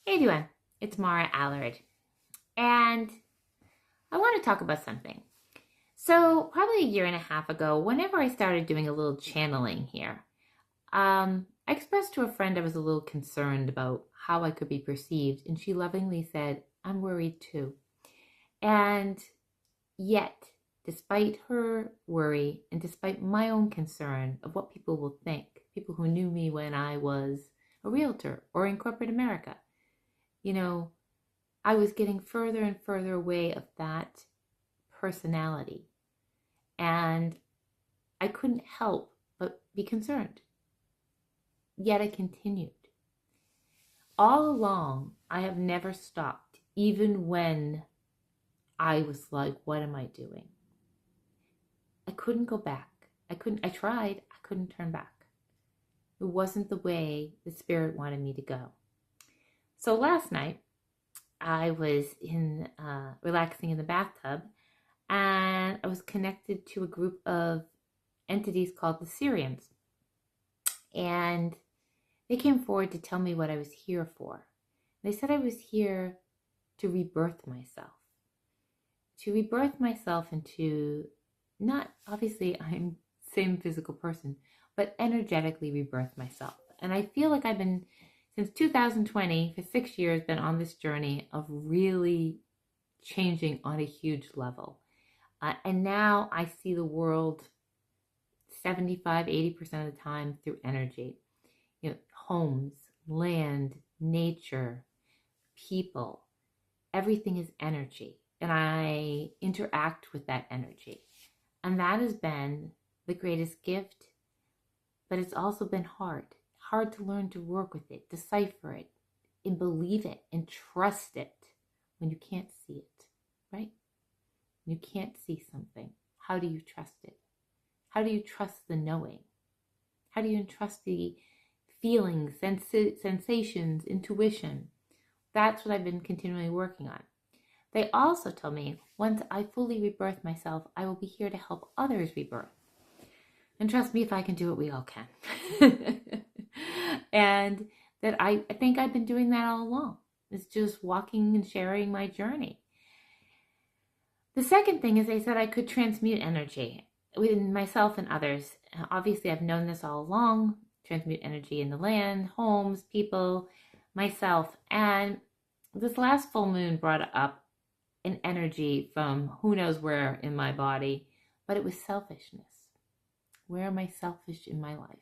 Hey everyone, it's Mara Allard, and I want to talk about something. So, probably a year and a half ago, whenever I started doing a little channeling here, I expressed to a friend I was a little concerned about how I could be perceived, and she lovingly said, "I'm worried too." And yet, despite her worry and despite my own concern of what people will think, people who knew me when I was a realtor or in corporate America, you know, I was getting further and further away of that personality. And I couldn't help but be concerned. Yet I continued. All along, I have never stopped, even when I was like, what am I doing? I couldn't go back. I tried, I couldn't turn back. It wasn't the way the spirit wanted me to go. So last night, I was relaxing in the bathtub, and I was connected to a group of entities called the Syrians. And they came forward to tell me what I was here for. They said I was here to rebirth myself. To rebirth myself into, not obviously I'm same physical person, but energetically rebirth myself. And I feel like I've been, since 2020, for 6 years, been on this journey of really changing on a huge level. And now I see the world 75-80% of the time through energy. Homes, land, nature, people, everything is energy. And I interact with that energy. And that has been the greatest gift, but it's also been hard to learn to work with it, decipher it, and believe it, and trust it when you can't see it, right? You can't see something. How do you trust it? How do you trust the knowing? How do you trust the feelings, sensations, intuition? That's what I've been continually working on. They also told me once I fully rebirth myself, I will be here to help others rebirth. And trust me, if I can do it, we all can. And that I think I've been doing that all along. It's just walking and sharing my journey. The second thing is they said I could transmute energy within myself and others. Obviously, I've known this all along. Transmute energy in the land, homes, people, myself. And this last full moon brought up an energy from who knows where in my body, but it was selfishness. Where am I selfish in my life?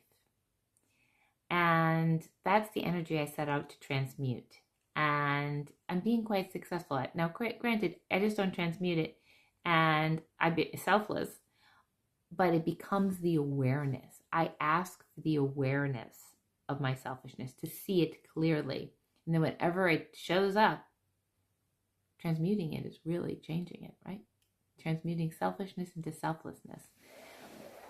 And that's the energy I set out to transmute. And I'm being quite successful at it. Now, granted, I just don't transmute it and I be selfless, but it becomes the awareness. I ask for the awareness of my selfishness to see it clearly. And then whenever it shows up, transmuting it is really changing it, right? Transmuting selfishness into selflessness.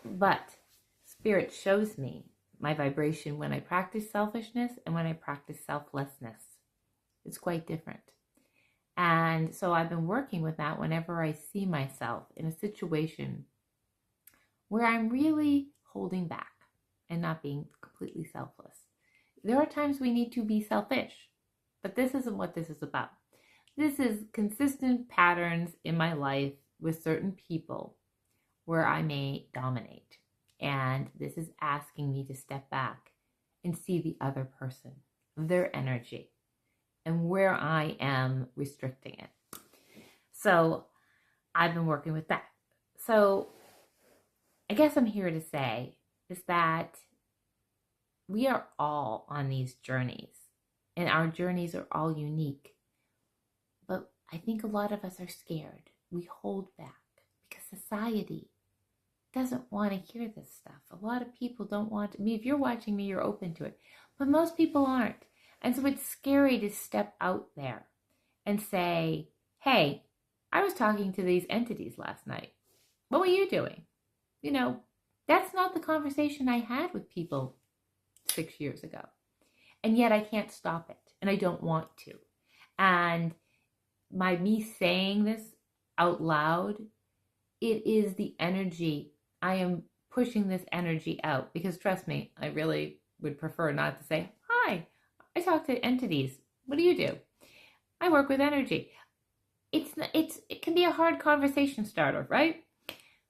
But Spirit shows me my vibration when I practice selfishness and when I practice selflessness. It's quite different. And so I've been working with that whenever I see myself in a situation where I'm really holding back and not being completely selfless. There are times we need to be selfish, but this isn't what this is about. This is consistent patterns in my life with certain people where I may dominate. And this is asking me to step back and see the other person, their energy, and where I am restricting it. So I've been working with that. So I guess I'm here to say is that we are all on these journeys, and our journeys are all unique. But I think a lot of us are scared. We hold back because society doesn't want to hear this stuff. A lot of people don't want to. I mean, if you're watching me, you're open to it. But most people aren't. And so it's scary to step out there and say, hey, I was talking to these entities last night. What were you doing? That's not the conversation I had with people 6 years ago. And yet I can't stop it. And I don't want to. And me saying this out loud, it is the energy. I am pushing this energy out because trust me, I really would prefer not to say, hi, I talk to entities What do you do? I work with energy. It can be a hard conversation starter, right?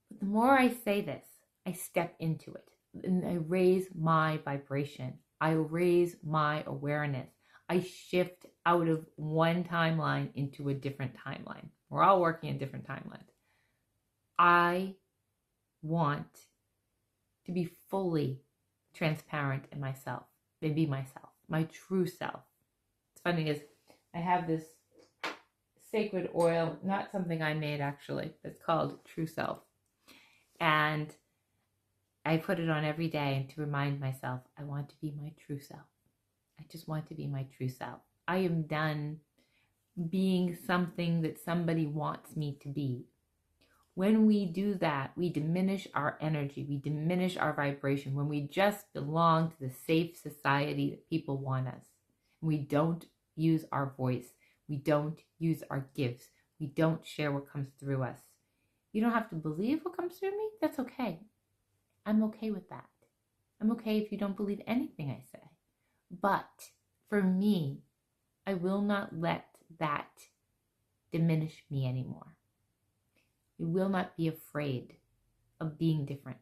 But the more I say this, I step into it and I raise my vibration. I raise my awareness. I shift out of one timeline into a different timeline. We're all working in different timelines. I want to be fully transparent in myself, and be myself, my true self. It's funny is I have this sacred oil, not something I made actually, it's called True Self. And I put it on every day to remind myself, I want to be my true self. I just want to be my true self. I am done being something that somebody wants me to be. When we do that, we diminish our energy, we diminish our vibration. When we just belong to the safe society that people want us, we don't use our voice, we don't use our gifts, we don't share what comes through us. You don't have to believe what comes through me. That's okay. I'm okay with that. I'm okay if you don't believe anything I say. But for me, I will not let that diminish me anymore. I will not be afraid of being different.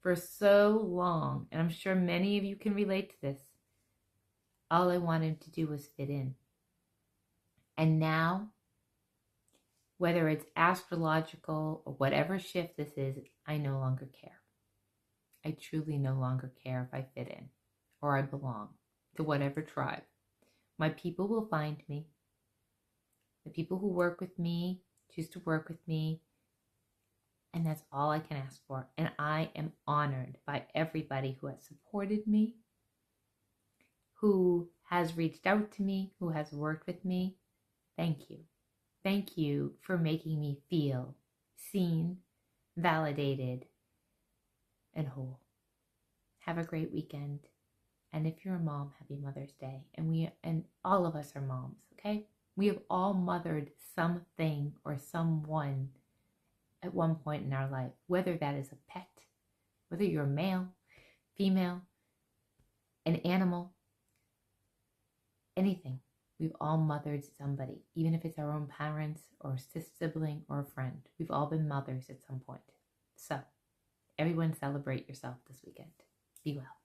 For so long, and I'm sure many of you can relate to this, all I wanted to do was fit in. And now, whether it's astrological or whatever shift this is, I no longer care. I truly no longer care if I fit in or I belong to whatever tribe. My people will find me. The people who work with me choose to work with me. And that's all I can ask for. And I am honored by everybody who has supported me, who has reached out to me, who has worked with me. Thank you. Thank you for making me feel seen, validated, and whole. Have a great weekend. And if you're a mom, happy Mother's Day. And all of us are moms, okay? We have all mothered something or someone at one point in our life, whether that is a pet, whether you're male, female, an animal, anything. We've all mothered somebody, even if it's our own parents or a sibling or a friend. We've all been mothers at some point. So, everyone celebrate yourself this weekend. Be well.